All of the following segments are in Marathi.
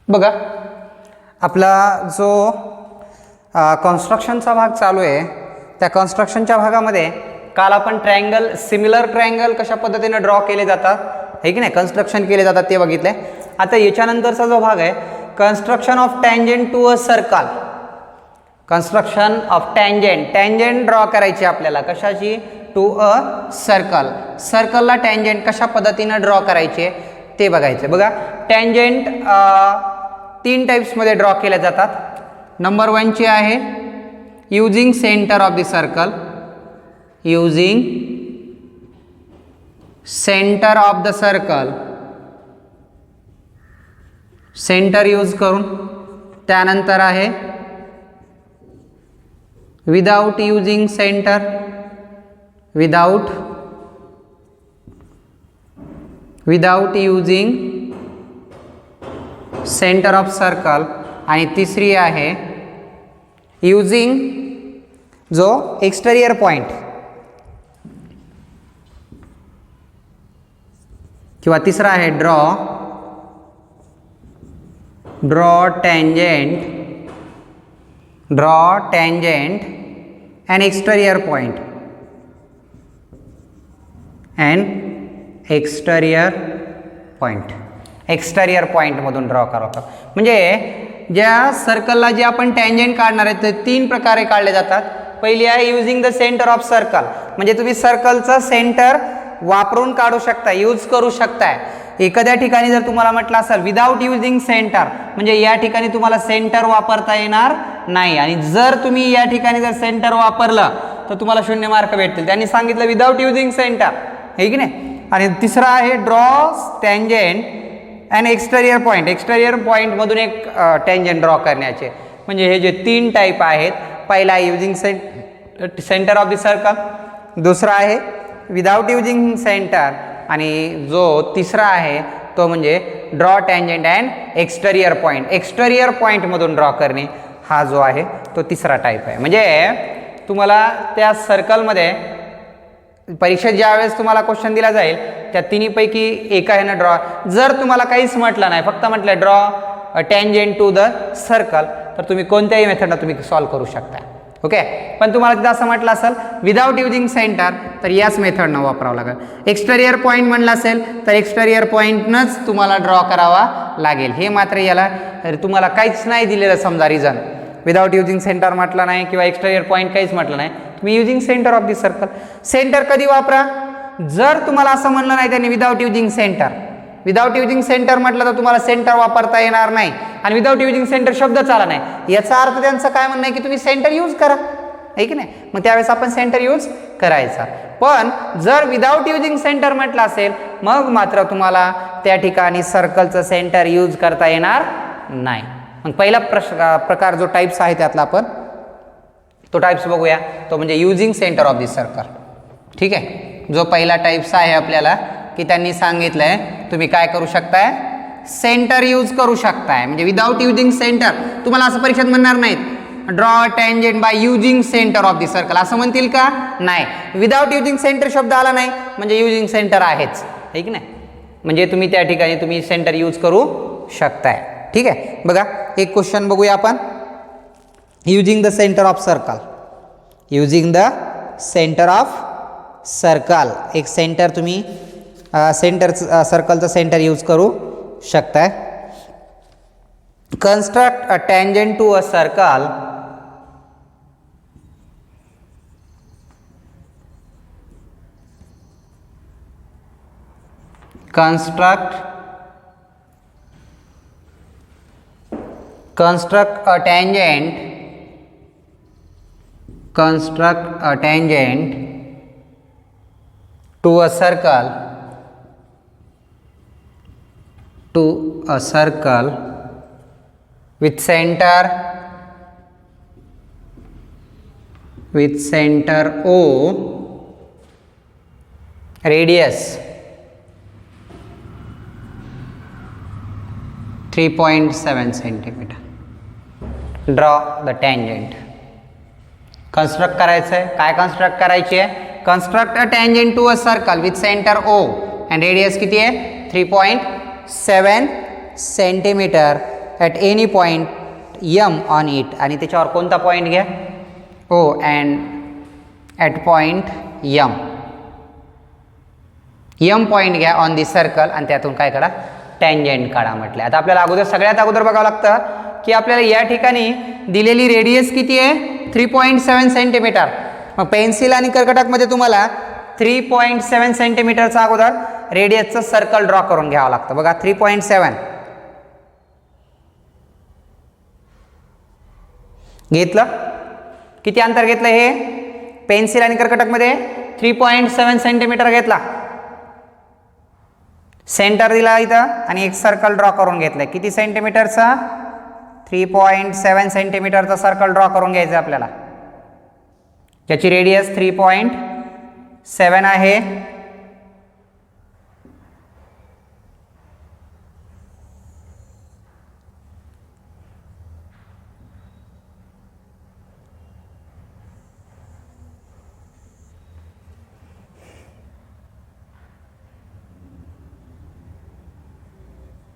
बघा आपला जो कन्स्ट्रक्शनचा भाग चालू आहे त्या कन्स्ट्रक्शनच्या भागामध्ये काल आपण ट्रायंगल सिमिलर ट्रायंगल कशा पद्धतीने ड्रॉ केले जातात आहे की नाही, कन्स्ट्रक्शन केले जातात ते बघितले. आता याच्यानंतरचा जो भाग आहे construction of tangent to a circle. Construction of tangent draw करायची आपल्याला कशाची, टू अ सर्कल. सर्कलला टँजेंट कशा पद्धतीने ड्रॉ करायचे ते बघायचे. बघा टँजेंट 3 टाइप्समध्ये ड्रॉ केल्या जातात. नंबर 1 ची आहे using centre of the circle. Using centre of the circle, centre use करून. त्यानंतर आहे without using centre, without using centre of circle. आणि तिसरी आहे युजिंग जो एक्सटेरियर पॉइंट किंवा तिसरा आहे draw tangent and exterior point exterior पॉईंटमधून ड्रॉ करावं. म्हणजे ज्या सर्कलला जे आपण टँजेंट काढणार आहे ते 3 प्रकारे काढले जातात. पहिली आहे using the centre of circle, म्हणजे तुम्ही सर्कलचं सेंटर वापरून काढू शकता, यूज करू शकताय. एखाद्या ठिकाणी जर तुम्हाला म्हटलं असेल विदाउट युजिंग सेंटर, म्हणजे या ठिकाणी तुम्हाला सेंटर वापरता येणार नाही. आणि जर तुम्ही या ठिकाणी जर सेंटर वापरलं तर तुम्हाला 0 मार्क भेटतील. त्यांनी सांगितलं विदाउट युजिंग सेंटर, आहे की नाही. आणि तिसरा आहे draw tangent and exterior point. Exterior पॉईंटमधून एक टँजेंट ड्रॉ करण्याचे. म्हणजे हे जे 3 टाईप आहेत, पहिला आहे using centre of the circle, दुसरा आहे विदाउट युजिंग सेंटर, आणि जो तिसरा आहे तो म्हणजे draw tangent and exterior point. Exterior पॉईंटमधून ड्रॉ करणे हा जो आहे तो तिसरा टाईप आहे. म्हणजे तुम्हाला त्या सर्कलमध्ये परीक्षेत ज्यावेळेस तुम्हाला क्वेश्चन दिला जाईल त्या तिन्हीपैकी एका आहे ना ड्रॉ. जर तुम्हाला काहीच म्हटलं नाही, फक्त म्हटलं draw tangent to the circle, तर तुम्ही कोणत्याही मेथडला तुम्ही सॉल्व्ह करू शकता. ओके. पण तुम्हाला तिथं असं म्हटलं असेल विदाउट युजिंग सेंटर, तर याच मेथडनं वापरावं लागेल. एक्सटेरियर पॉईंट म्हणलं असेल तर एक्सटेरियर पॉईंटनंच तुम्हाला ड्रॉ करावा लागेल. हे मात्र याला तुम्हाला काहीच नाही दिलेलं समजा रिझन, विदाउट युजिंग सेंटर म्हटलं नाही किंवा एक्सटेरियर पॉईंट काहीच म्हटलं नाही, तुम्ही using centre of the circle. Centre कधी वापरा, जर तुम्हाला असं म्हणलं नाही त्यांनी without using centre, without using centre म्हटलं तर तुम्हाला सेंटर वापरता येणार नाही. आणि विदाउट युजिंग सेंटर शब्दच आला नाही, याचा अर्थ त्यांचं काय म्हणणं आहे की तुम्ही सेंटर यूज करा, आहे की नाही. मग त्यावेळेस आपण सेंटर यूज करायचा. पण जर विदाउट युजिंग सेंटर म्हटलं असेल मग मात्र तुम्हाला त्या ठिकाणी सर्कलचं सेंटर यूज करता येणार नाही. मग पहिला प्रकार जो टाईप्स आहे त्यातला आपण तो टाईप्स बघूया, तो म्हणजे using centre of the circle. ठीक आहे. जो पहिला टाईप्स आहे आपल्याला की त्यांनी सांगितलंय तुम्ही काय करू शकताय, सेंटर यूज करू शकताय. म्हणजे विदाउट युजिंग सेंटर, तुम्हाला असं परीक्षेत म्हणणार नाहीत draw tangent by using centre of the circle, असं म्हणतील का, नाही. विदाउट युजिंग सेंटर शब्द आला नाही म्हणजे युजिंग सेंटर आहेच, आहे की नाही. म्हणजे तुम्ही त्या ठिकाणी तुम्ही सेंटर यूज करू शकताय. ठीक आहे. बघा एक क्वेश्चन बघूया आपण. Using the centre of circle, using the centre of circle, एक सेंटर तुम्ही सेंटर सर्कलचं सेंटर यूज करू शकताय. Construct a tangent to a circle, construct a tangent to a circle with center O, radius 3.7 centimeter. Draw the tangent. Construct करायचं आहे. काय कन्स्ट्रक्ट करायची आहे, construct a tangent to a circle with centre O and radius किती आहे 3.7 सेंटीमीटर ॲट एनी पॉईंट यम ऑन इट, आणि त्याच्यावर कोणता पॉईंट घ्या ओ, अँड ॲट पॉईंट यम पॉईंट घ्या ऑन दी सर्कल, आणि त्यातून काय काढा, टँजेंट काढा म्हटलं. आता आपल्याला सगळ्यात अगोदर बघावं लागतं की आपल्याला या ठिकाणी दिलेली रेडियस किती आहे, 3.7 सेंटीमीटर. मग पेन्सिल आणि कर्कटकमध्ये तुम्हाला 3.7 सेंटीमीटरचा अगोदर रेडियसचं सर्कल ड्रॉ करून घ्यावं लागतं. बघा 3.7 घेतलं, किती अंतर घेतलं हे, पेन्सिल आणि कर्कटकमध्ये 3.7 सेंटीमीटर घेतला, सेंटर दिला इथं, आणि एक सर्कल ड्रॉ करून घेतलंय. किती सेंटीमीटरचा, 3.7 सेंटीमीटरचा सर्कल ड्रॉ करून घ्यायचं आपल्याला, ज्याची रेडियस 3.7 आहे.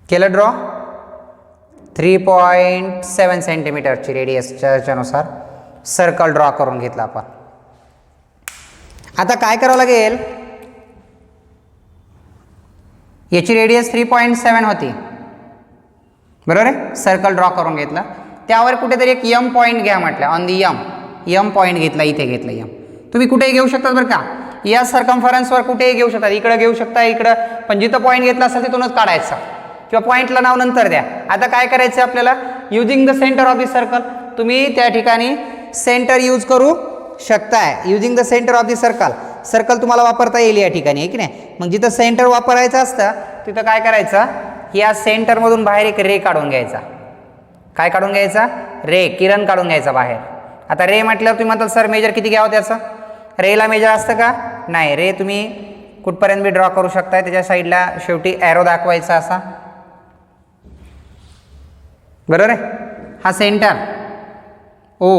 केलं ड्रॉ, 3.7 सेंटीमीटरची रेडियसच्या ह्याच्यानुसार सर्कल ड्रॉ करून घेतला आपण. आता काय करावं लागेल, याची रेडियस 3.7 होती, बरोबर आहे, सर्कल ड्रॉ करून घेतला. त्यावर कुठेतरी एक यम पॉईंट घ्या म्हटलं, ऑन दी यम पॉईंट घेतला, इथे घेतला यम. तुम्ही कुठेही घेऊ शकता बरं का, या सर्कम्फरन्सवर कुठेही घेऊ शकता, इकडे घेऊ शकता, इकडं, पण जिथं पॉईंट घेतला असेल तिथूनच काढायचा, किंवा पॉईंटला नाव नंतर द्या. आता काय करायचं आपल्याला, using the centre of the circle, तुम्ही त्या ठिकाणी सेंटर यूज करू शकताय. Using the centre of the circle तुम्हाला वापरता येईल या ठिकाणी, आहे की नाही. मग जिथं सेंटर वापरायचं असतं तिथं काय करायचं, या सेंटरमधून बाहेर एक रे काढून घ्यायचा. काय काढून घ्यायचा, रे, किरण काढून घ्यायचा बाहेर. आता रे म्हटल्यावर तुम्ही म्हणताल सर मेजर किती घ्यावं त्याचं, रेला मेजर असतं का, नाही, रे तुम्ही कुठपर्यंत बी ड्रॉ करू शकताय, त्याच्या साईडला शेवटी ॲरो दाखवायचा असा, बरोबर आहे. हा सेंटर ओ,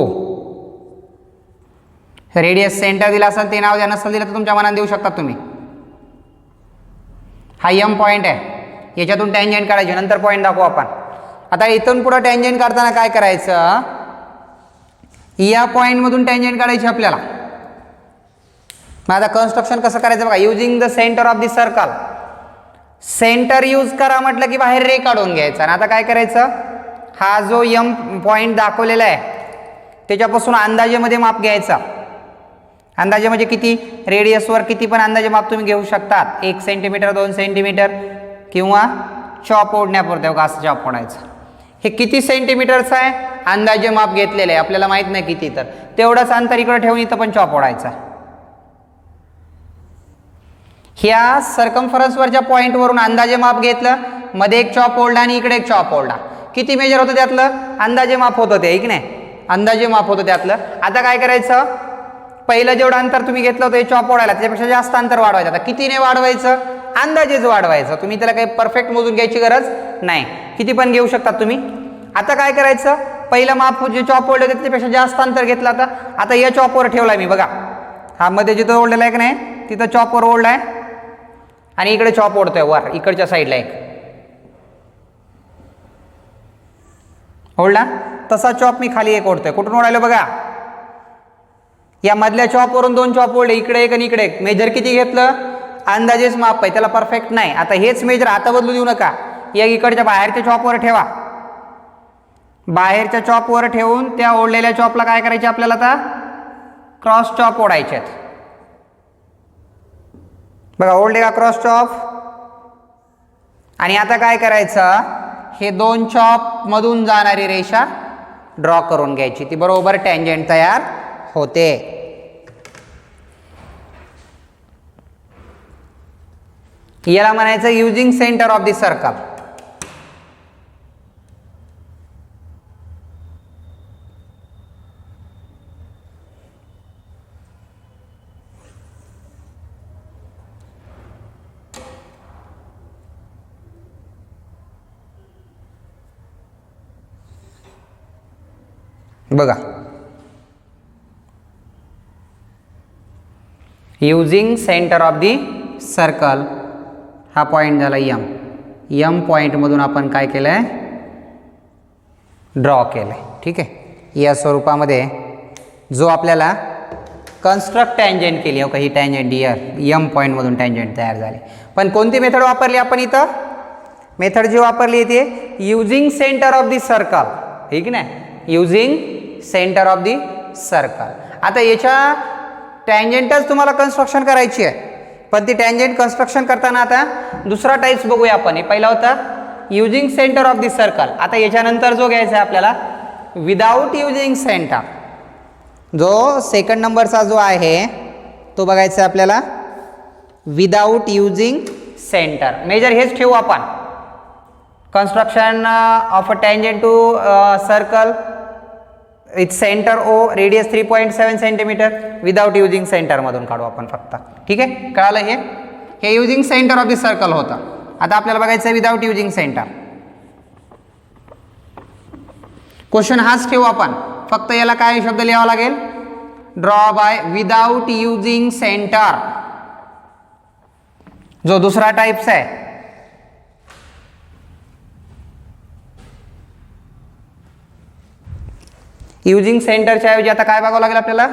रेडियस सेंटर दिला असेल ते नाव द्या, नसेल दिलं तर तुमच्या मनात देऊ शकता तुम्ही. हा यम पॉईंट आहे, याच्यातून टँजेंट काढायची, नंतर पॉईंट दाखवू आपण. आता इथून पुढे टँजेंट काढताना काय करायचं, या पॉईंटमधून टँजेंट काढायची आपल्याला. मग आता कन्स्ट्रक्शन कसं करायचं बघा, using the centre of the circle, centre use करा म्हटलं की बाहेर रे काढून घ्यायचा. आणि आता काय करायचं, हा जो यम पॉईंट दाखवलेला आहे त्याच्यापासून अंदाजेमध्ये माप घ्यायचा. अंदाजे म्हणजे किती, रेडियसवर किती पण अंदाजे माप तुम्ही घेऊ शकतात, 1 सेंटीमीटर, 2 सेंटीमीटर, किंवा चॉप ओढण्यापुरतं का असं चॉप ओढायचं. हे किती सेंटीमीटरचं आहे, अंदाजे माप घेतलेलं आहे, आपल्याला माहीत नाही किती, तर तेवढंच अंतर इकडे ठेवून इथं पण चॉप ओढायचा. ह्या सर्कम्फरन्सवरच्या पॉईंटवरून अंदाजे माप घेतलं, मध्ये एक चॉप ओढला आणि इकडे एक चॉप ओढला. किती मेजर होतं त्यातलं, अंदाजे माप होतं ते, की नाही, अंदाजे माप होतं त्यातलं. आता काय करायचं, पहिलं जेवढं अंतर तुम्ही घेतलं होतं हे चॉप ओढायला, त्याच्यापेक्षा जास्त अंतर वाढवायचं. आता कितीने वाढवायचं, अंदाजेच वाढवायचं, तुम्ही त्याला काही परफेक्ट मोजून घ्यायची गरज नाही, किती पण घेऊ शकता तुम्ही. आता काय करायचं, पहिलं माप जे चॉप ओढलं होतं त्याच्यापेक्षा जास्त अंतर घेतलं. आता या चॉपवर ठेवलाय मी, बघा हा मध्ये जिथं ओढलेला आहे की नाही तिथं चॉपवर ओढलाय, आणि इकडे चॉप ओढतोय वर इकडच्या साईडला एक ओढला, तसा चॉप मी खाली एक ओढतोय. कुठून ओढायलो बघा, या मधल्या चॉपवरून 2 चॉप ओढले, इकडे एक आणि इकडे एक. मेजर किती घेतलं, अंदाजेच माप आहे, त्याला परफेक्ट नाही. आता हेच मेजर आता बदलू देऊ नका, या इकडच्या बाहेरच्या चॉपवर ठेवा. बाहेरच्या चॉपवर ठेवून त्या ओढलेल्या चॉपला काय करायचे आपल्याला, आता क्रॉस चॉप ओढायचे आहेत. बघा ओढले का क्रॉस चॉप. आणि आता काय करायचं, हे 2 चॉप मधून जाणारी रेषा ड्रॉ करून घ्यायची, ती बरोबर टँजेंट तयार होते. याला म्हणायचं using centre of the circle. बघा using centre of the circle, हा पॉईंट झाला यम. यम पॉईंटमधून आपण काय केलं आहे, ड्रॉ केलं आहे. ठीक आहे, या स्वरूपामध्ये जो आपल्याला कन्स्ट्रक्ट टँजंट केली, हो का, ही टँजंट यम पॉईंटमधून टँजंट तयार झाली. पण कोणती मेथड वापरली आपण इथं? मेथड जी वापरली ती using centre of the circle. ठीक नाही, using centre of the circle. आता याच्या टँजंटच तुम्हाला कन्स्ट्रक्शन करायची आहे, पण ती टँजंट कन्स्ट्रक्शन करताना आता दुसरा टाईप्स बघूया आपण. हे पहिला होता using centre of the circle. आता याच्यानंतर जो घ्यायचा आहे आपल्याला विदाऊट युजिंग सेंटर, जो सेकंड नंबरचा जो आहे तो बघायचा आहे आपल्याला विदाऊट युजिंग सेंटर. मेजर हेच ठेवू आपण, construction of a tangent to circle with center O, radius 3.7 cm without using center मधून काढू आपण फक्त. ठीक आहे, कळालं? हे using centre of the circle होतं. आता आपल्याला बघायचं आहे विदाउट युजिंग सेंटर. क्वेश्चन हाच ठेवू आपण, फक्त याला काय शब्द लिहावा लागेल? Draw bye without using centre. जो दुसरा टाइप्स आहे युजिंग सेंटरच्या ऐवजी आता काय बघावं लागेल आपल्याला?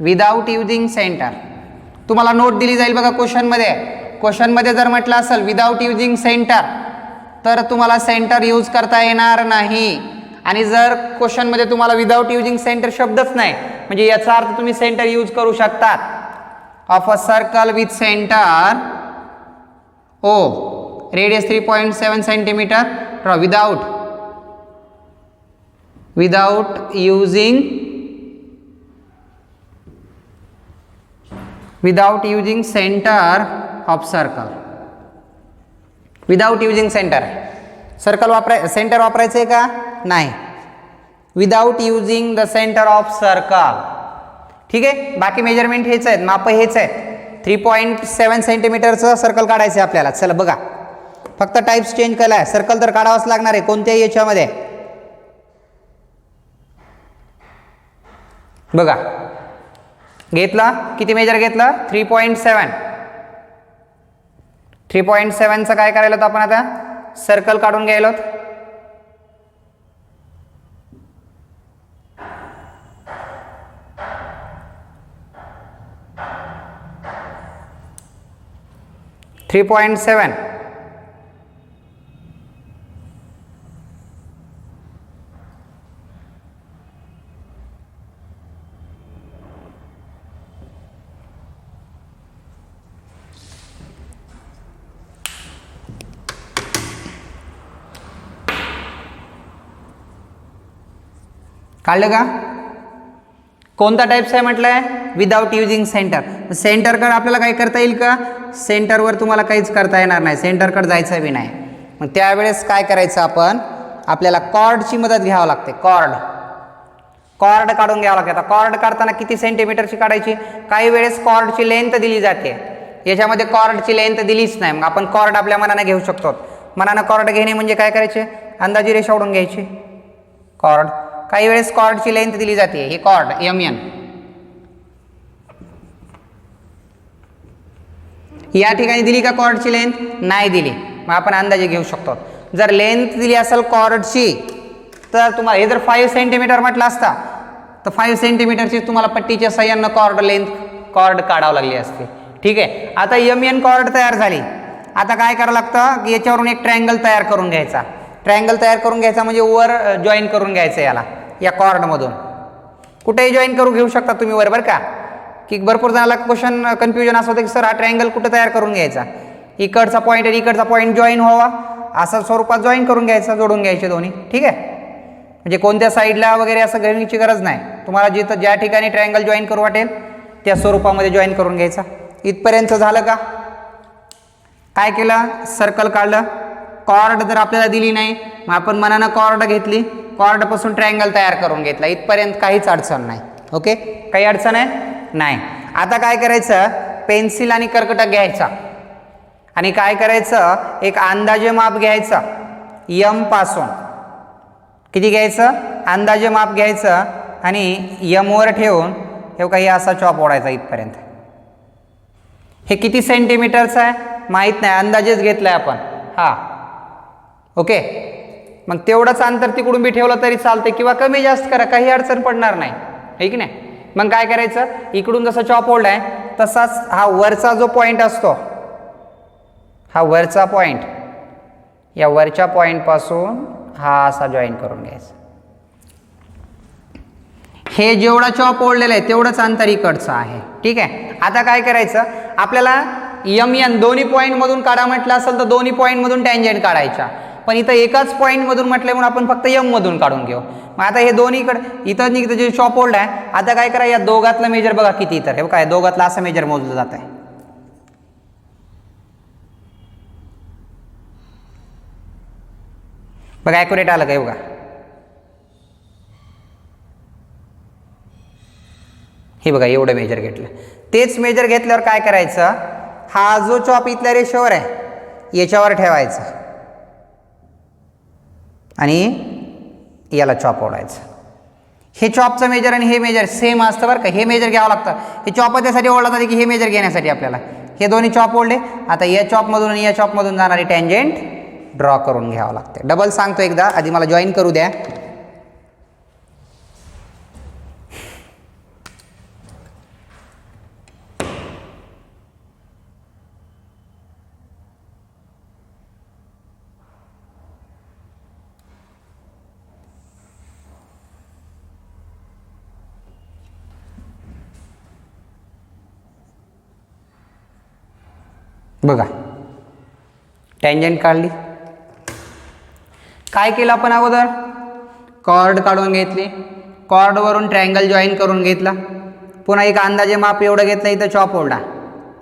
Without using centre. तुम्हाला नोट दिली जाईल बघा क्वेश्चनमध्ये. क्वेश्चनमध्ये जर म्हटलं असेल विदाउट युजिंग सेंटर तर तुम्हाला सेंटर यूज करता येणार नाही. आणि जर क्वेश्चनमध्ये तुम्हाला विदाउट युजिंग सेंटर शब्दच नाही, म्हणजे याचा अर्थ तुम्ही सेंटर यूज करू शकतात. Of a circle with centre O, radius 3.7 centimetre, without using center of circle. Without using centre, circle centre वापरायचं आहे का? नाही, without using the centre of circle. ठीक आहे, बाकी मेजरमेंट हेच आहेत, माप हेच आहेत. 3.7 सेंटीमीटरचं सर्कल काढायचं आहे आपल्याला. चला बघा, फक्त टाइप्स चेंज केला आहे. सर्कल तर काढावंच लागणार आहे कोणत्याही याच्यामध्ये. बघा, घेतला किती मेजर घेतला? 3.7. 3.7चं काय करायला होतं आपण? आता सर्कल काढून घ्यायला. .7 काढलं का? कोणता टाइप्स आहे म्हटलंय? Without using centre. सेंटरकडे आपल्याला काही करता येईल का? सेंटरवर तुम्हाला काहीच करता येणार नाही, सेंटरकडे जायचं बी नाही. मग त्यावेळेस काय करायचं आपण? आपल्याला कॉर्डची मदत घ्यावं लागते. कॉर्ड काढून घ्यावं लागते. आता कॉर्ड काढताना किती सेंटीमीटरची काढायची? काही वेळेस कॉर्डची लेंथ दिली जाते, याच्यामध्ये कॉर्डची लेंथ दिलीच नाही. मग आपण कॉर्ड आपल्या मनाने घेऊ शकतो. मनानं कॉर्ड घेणे म्हणजे काय करायचे? अंदाजी रेषा ओढून घ्यायची कॉर्ड. काही वेळेस कॉर्डची लेंथ दिली जाते, ही कॉर्ड MN. या ठिकाणी दिली का कॉर्डची लेंथ? नाही दिली. मग आपण अंदाजे घेऊ शकतो. जर लेंथ दिली असेल कॉर्डची तर तुम्हाला हे जर 5 सेंटीमीटर म्हटलं असता तर 5 सेंटीमीटरची तुम्हाला पट्टीच्या साह्यानं कॉर्ड काढावं लागली असते. ठीक आहे, आता MN कॉर्ड तयार झाली. आता काय करावं लागतं की याच्यावरून एक ट्रायंगल तयार करून घ्यायचा. ट्रायंगल तयार करून घ्यायचा म्हणजे वर जॉईन करून घ्यायचं याला, या कॉर्डमधून. कुठेही जॉईन करू घेऊ शकता तुम्ही वर, बरं का. की भरपूर जणाला क्वेश्चन कन्फ्युजन असं होतं की सर हा ट्रायंगल कुठं तयार करून घ्यायचा? इकडचा पॉईंट आणि इकडचा पॉईंट जॉईन व्हावा असं स्वरूपात जॉईन करून घ्यायचा, जोडून घ्यायचे दोन्ही. ठीक आहे, म्हणजे कोणत्या साईडला वगैरे असं घेण्याची गरज नाही. तुम्हाला जिथं ज्या ठिकाणी ट्रायंगल जॉईन करू वाटेल त्या स्वरूपामध्ये जॉईन करून घ्यायचा. इथपर्यंत झालं का? काय केलं? सर्कल काढलं. कॉर्ड जर आपल्याला दिली नाही मग आपण मनानं कॉर्ड घेतली, कॉर्डपासून ट्रायंगल तयार करून घेतला. इथपर्यंत काहीच अडचण नाही. ओके, काही अडचण आहे? नाही. आता काय करायचं? पेन्सिल आणि कर्कटक घ्यायचा आणि काय करायचं? एक अंदाजे माप घ्यायचं. M पासून किती घ्यायचं? अंदाजे माप घ्यायचं आणि M वर ठेवून हे काही असा चॉप ओढायचा इथपर्यंत. हे किती सेंटीमीटरचं आहे माहीत नाही, अंदाजेच घेतलाय आपण. हा, ओके. मग तेवढंच अंतर तिकडून बी ठेवलं तरी चालते किंवा कमी जास्त करा, काही अडचण पडणार नाही, है की नाही. मग काय करायचं, इकडून जसं चॉप होल्ड आहे तसाच हा वरचा जो पॉईंट असतो, हा वरचा पॉईंट, या वरच्या पॉईंटपासून हा असा जॉईन करून घ्यायचा. हे जेवढा चॉप ओढलेलं आहे तेवढंच अंतर इकडचं आहे. ठीक आहे. आता काय करायचं, आपल्याला एन दोन्ही पॉईंटमधून काढा म्हटलं असेल तर दोन्ही पॉईंटमधून टँजेंट काढायच्या, पण इथं एकाच पॉईंटमधून म्हटलं म्हणून आपण फक्त मधून काढून घेऊ. मग आता हे दोन्हीकडे इथं निघतं जे चॉप होल्ड आहे, आता काय करा, या दोघातलं मेजर बघा किती इतर हे बघा, दोघातलं असं मेजर मोजलं जात आहे. बघा ॲक्युरेट आलं काय बघा. हे बघा एवढं मेजर घेतलं. तेच मेजर घेतल्यावर काय करायचं, हा जो चॉप इथल्या रेषेवर आहे याच्यावर ठेवायचा आणि याला चॉप ओढायचं. हे चॉपचं मेजर आणि हे मेजर सेम असतं बरं का. हे मेजर घ्यावं लागतं. हे चॉप त्यासाठी ओढलं जाते की हे मेजर घेण्यासाठी आपल्याला हे दोन्ही चॉप ओढले. आता या चॉपमधून आणि या चॉपमधून जाणारी टँजेंट ड्रॉ करून घ्यावं लागते. डबल सांगतो एकदा, आधी मला जॉईन करू द्या. बघा टँजेंट काढली. काय केलं आपण अगोदर, कॉर्ड काढून घेतली, कॉर्डवरून ट्रायंगल जॉईन करून घेतला, पुन्हा एक अंदाजे माप एवढं घेतलं, इथं चॉप ओढला,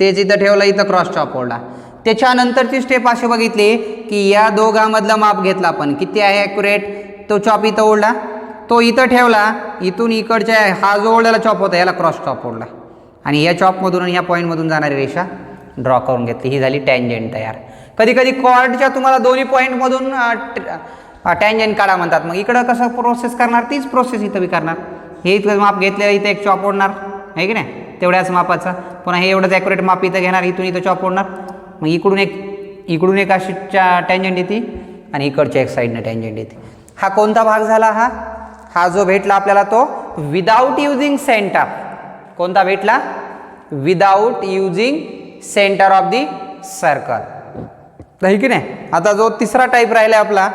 तेच इथं ठेवलं, इथं क्रॉस चॉप ओढला. त्याच्यानंतरची स्टेप अशी बघितली की या दोघांमधला माप घेतला आपण, किती आहे ॲक्युरेट, तो चॉप इथं ओढला, तो इथं ठेवला, इथून इकडच्या हा जो ओढलेला चॉप होता याला क्रॉस चॉप ओढला आणि या चॉपमधून आणि या पॉईंटमधून जाणारी रेषा ड्रॉ करून घेतली. ही झाली टँजेंट तयार. कधी कधी कॉर्डच्या तुम्हाला दोन्ही पॉईंटमधून टँजेंट काढा म्हणतात. मग इकडं कसं प्रोसेस करणार, तीच प्रोसेस इथं बी करणार. हे इथं माप घेतलेलं, इथं एक चॉप ओढणार आहे की नाही, तेवढ्याच मापाचा, पुन्हा हे एवढंच ॲक्युरेट माप इथं घेणार, इथून इथं चॉप ओढणार, मग इकडून एक अशी टँजेंट येते आणि इकडच्या एक साईडनं टँजेंट येते. हा कोणता भाग झाला, हा जो भेटला आपल्याला तो विदाऊट युजिंग सेंटर. कोणता भेटला, without using centre of the circle, आहे की नाही. आता जो तिसरा टाईप राहिला आपला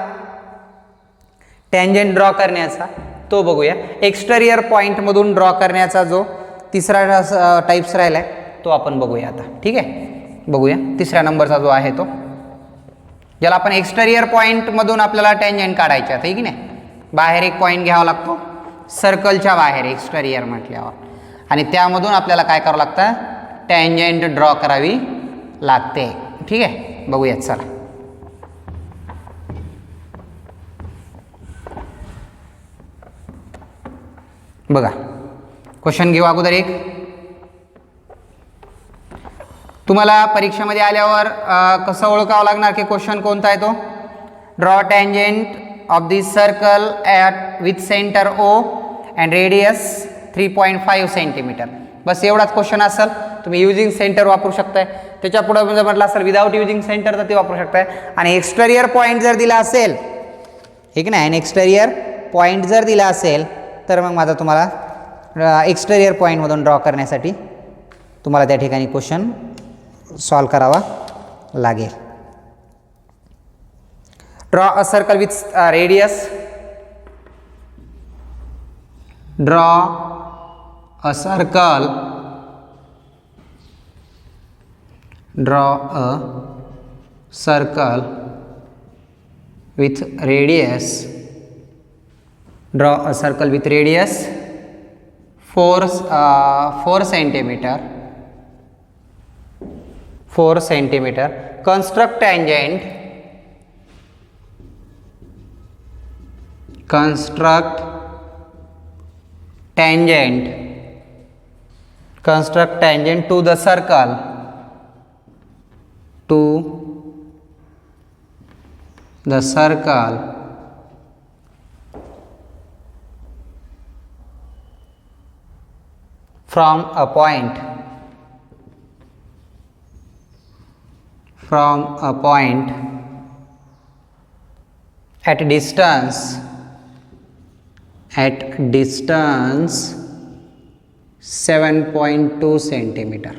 टँजेंट ड्रॉ करण्याचा, तो बघूया. एक्सटेरियर पॉईंटमधून ड्रॉ करण्याचा जो तिसरा टाईप्स राहिला आहे तो आपण बघूया आता. ठीक आहे, बघूया तिसऱ्या नंबरचा जो आहे तो, ज्याला आपण एक्सटेरियर पॉईंटमधून आपल्याला टँजेंट काढायचे आहे की नाही. बाहेर एक पॉईंट घ्यावा लागतो सर्कलच्या बाहेर, एक्सटेरियर म्हटल्यावर, आणि त्यामधून आपल्याला काय करावं लागतं, टँजेंट ड्रॉ करावी लागते. ठीक आहे, बघूयात चला. बघा क्वेश्चन घेऊ अगोदर एक. तुम्हाला परीक्षेमध्ये आल्यावर कसं ओळखावं लागणार की क्वेश्चन कोणता आहे तो. Draw tangent of the circle at with centre O and radius 3.5 centimetre. बस एवढाच क्वेश्चन असेल. तुम्ही युजिंग सेंटर वापरू शकताय. त्याच्या पुढे जर म्हटलं असेल विदाउट युजिंग सेंटर तर ते वापरू शकताय. आणि एक्सटेरियर पॉईंट जर दिला असेल, ठीक नाही, आणि एक्सटेरियर पॉईंट जर दिला असेल तर मग माझा तुम्हाला एक्सटेरियर पॉईंटमधून ड्रॉ करण्यासाठी तुम्हाला त्या ठिकाणी क्वेश्चन सॉल्व करावा लागेल. Draw a circle with radius, draw a circle, draw a circle with radius, draw a circle with radius 4 centimeter, 4 centimeter. Construct tangent, construct tangent to the circle, to the circle from a point, at distance 7.2 centimetre.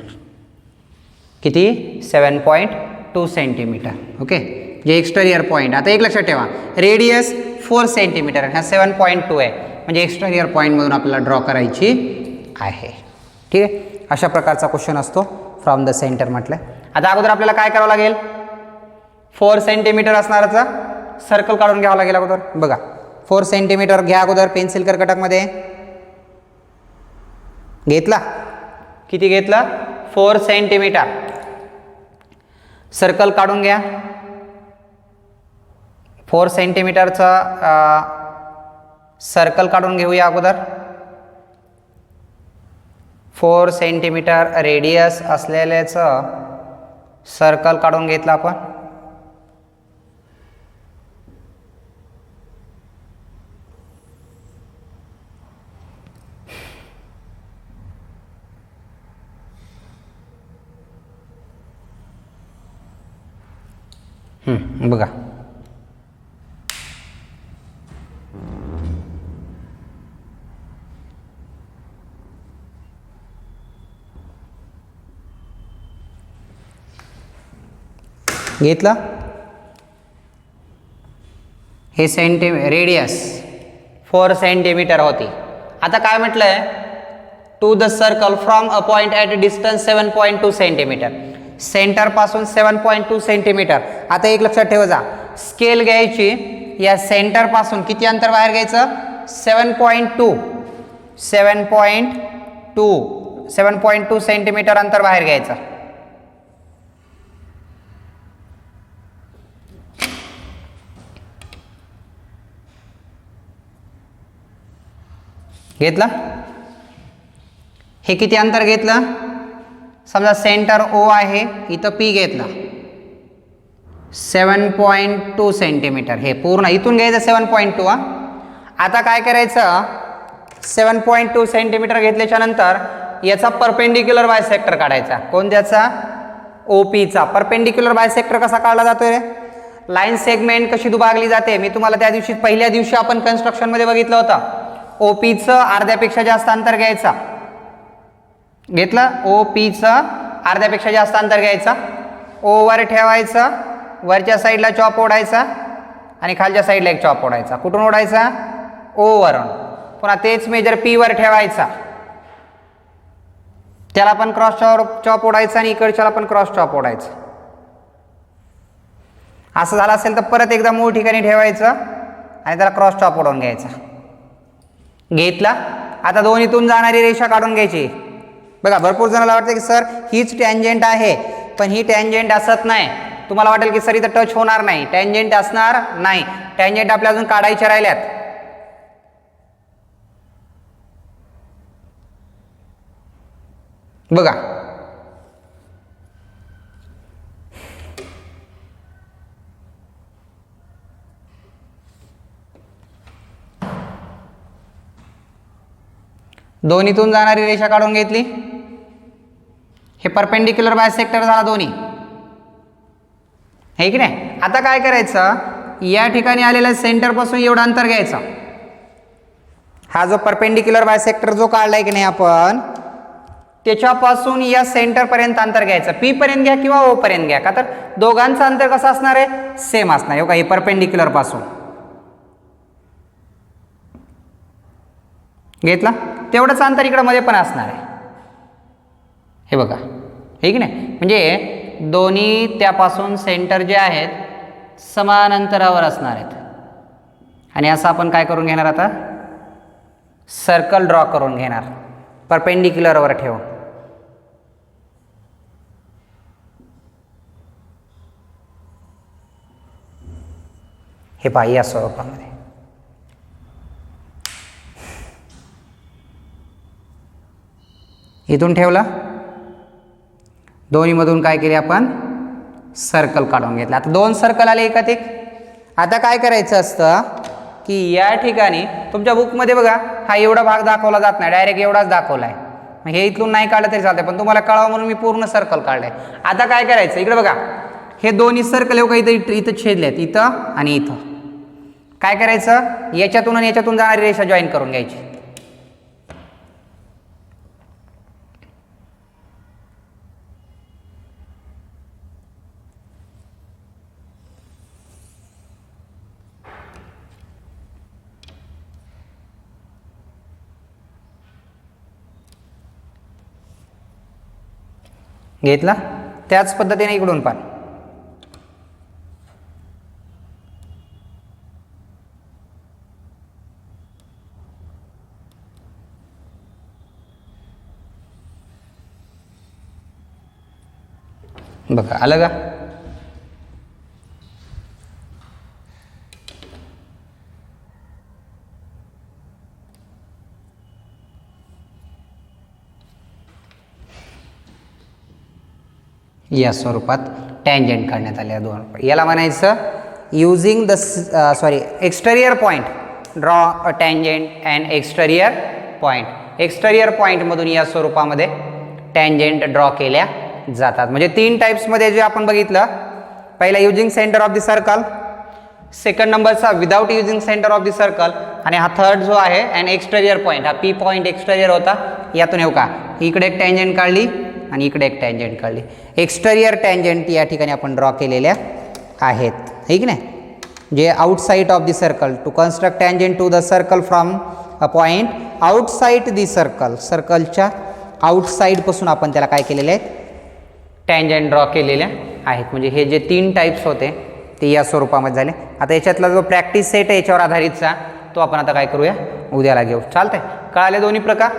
किती? 7.2 सेंटीमीटर. ओके, जे एक्सटेरियर पॉईंट. आता एक लक्षात ठेवा, रेडियस 4 सेंटीमीटर, हा 7.2 आहे, म्हणजे एक्सटेरियर पॉईंटमधून आपल्याला ड्रॉ करायची आहे. ठीक आहे, अशा प्रकारचा क्वेश्चन असतो फ्रॉम द सेंटर म्हटलं. आता अगोदर आपल्याला काय करावं लागेल? 4 सेंटीमीटर असणाराचा सर्कल काढून घ्यावं लागेल अगोदर. बघा, 4 सेंटीमीटर घ्या अगोदर पेन्सिल कर्कटकमध्ये. घेतला? किती घेतला? 4 सेंटीमीटर. सर्कल काढून घ्या. 4 सेंटीमीटरचा सर्कल काढून घेऊया अगोदर. 4 सेंटीमीटर रेडियस असलेल्याचं सर्कल काढून घेतलं आपण. बघा, घेतलं? हे रेडियस 4 सेंटीमीटर होती. आता काय म्हटलंय? To the circle from a point at distance 7.2 centimetre. Centre पासून 7.2 सेंटीमीटर. आता एक लक्षात ठेवा, जा स्केल घ्यायची, या सेंटर पासून किती अंतर बाहेर घ्यायचं? 7.2 सेंटीमीटर अंतर बाहेर घ्यायचं. घेतला? हे किती अंतर घेतलं? समजा सेंटर ओ आहे, इथं पी घेतला, 7.2 सेंटीमीटर. हे पूर्ण इथून घ्यायचं 7.2. आता काय करायचं? 7.2 सेंटीमीटर घेतल्याच्या नंतर याचा परपेंडिक्युलर बायसेक्टर काढायचा. कोणत्याचा? ओपीचा. परपेंडिक्युलर बायसेक्टर कसा काढला जातोय रे? लाईन सेगमेंट कशी दुभागली जाते, मी तुम्हाला त्या दिवशी पहिल्या दिवशी आपण कन्स्ट्रक्शनमध्ये बघितलं होतं. ओपीचं अर्ध्यापेक्षा जास्त अंतर घ्यायचा. घेतलं? ओपीचं अर्ध्यापेक्षा जास्त अंतर घ्यायचा. ओवर ठेवायचं, वरच्या साईडला चॉप ओढायचा आणि खालच्या साईडला एक चॉप ओढायचा. कुठून ओढायचा? ओवरून. पुन्हा तेच मेजर पी वर ठेवायचा, त्याला पण क्रॉस चॉप ओढायचा आणि इकडच्याला पण क्रॉस चॉप ओढायचा. असं झालं असेल तर परत एकदा मूळ ठिकाणी ठेवायचं आणि त्याला क्रॉस चॉप ओढून घ्यायचा. घेतला? आता दोन्हीतून जाणारी रेषा काढून घ्यायची. बघा, भरपूर जणांना वाटतं की सर हीच टँजेंट आहे, पण ही टँजेंट असत नाही. तुम्हाला वाटेल की सर इथं टच होणार नाही, टँजेंट असणार नाही. टँजेंट आपल्या अजून काढायच्या राहिल्यात. बघा, दोन्हीतून जाणारी रेषा काढून घेतली. हे परपेंडिक्युलर बायसेक्टर झाला दोन्ही, आहे की नाही? आता काय करायचं? या ठिकाणी आलेल्या सेंटर पासून एवढं अंतर घ्यायचं. हा जो परपेंडिक्युलर बायसेक्टर जो काढलाय की नाही आपण, त्याच्यापासून या सेंटर पर्यंत अंतर घ्यायचं. पी पर्यंत घ्या किंवा ओ पर्यंत घ्या, का तर दोघांचं अंतर कसं असणार आहे? सेम असणार आहे. हे परपेंडिक्युलर पासून घेतला, तेवढंच अंतर इकडं मध्ये पण असणार आहे. हे बघा, हे की नाही? म्हणजे दोन्ही त्यापासून सेंटर जे आहेत समान अंतरावर असणार आहेत. आणि असं आपण काय करून घेणार? आता सर्कल ड्रॉ करून घेणार, परपेंडिक्युलरवर ठेवून. हे पहा, या स्वरूपामध्ये. इथून ठेवला, दोन्हीमधून काय केले आपण? सर्कल काढून घेतला. आता 2 सर्कल आले एकात एक. आता काय करायचं असतं की या ठिकाणी तुमच्या बुकमध्ये बघा, हा एवढा भाग दाखवला जात नाही, डायरेक्ट एवढाच दाखवला आहे. मग हे इथून नाही काढलं तरी चालतंय, पण तुम्हाला कळावं म्हणून मी पूर्ण सर्कल काढलंय. आता काय करायचं? इकडे बघा, हे दोन्ही सर्कल एवढं इथं छेदलेत, इथं आणि इथं. काय करायचं, याच्यातून आणि याच्यातून जाणारी रेषा जॉईन करून घ्यायची. घेतला. त्याच पद्धतीने इकडून पण बघा आलं का. या स्वरूपात टँजंट काढण्यात आले दोन. याला म्हणायचं using the exterior point draw a tangent and exterior point. Exterior पॉईंटमधून या स्वरूपामध्ये टँजंट ड्रॉ केल्या जातात. म्हणजे 3 टाईप्समध्ये जे आपण बघितलं, पहिला using centre of the circle, second नंबरचा without using centre of the circle, आणि हा थर्ड जो आहे अँड एक्सटेरियर पॉईंट, हा पी पॉईंट एक्सटेरियर होता. यातून येऊ का, इकडे एक टँजंट काढली आणि इकडे एक टँजंट काढली. एक्सटेरियर टँजंट या ठिकाणी आपण ड्रॉ केलेल्या आहेत, है की नाही. जे outside of the circle, to construct tangent to the circle from a point outside the circle, सर्कलच्या आउटसाइडपासून आपण त्याला काय केलेले आहेत, टँजंट ड्रॉ केलेल्या आहेत. म्हणजे हे जे 3 टाईप्स होते ते या स्वरूपामध्ये झाले. आता याच्यातला जो प्रॅक्टिस सेट आहे याच्यावर आधारितचा, तो आपण आता काय करूया, उद्याला घेऊ. चालतंय, कळाले दोन्ही प्रकार.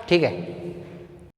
ठीक आहे.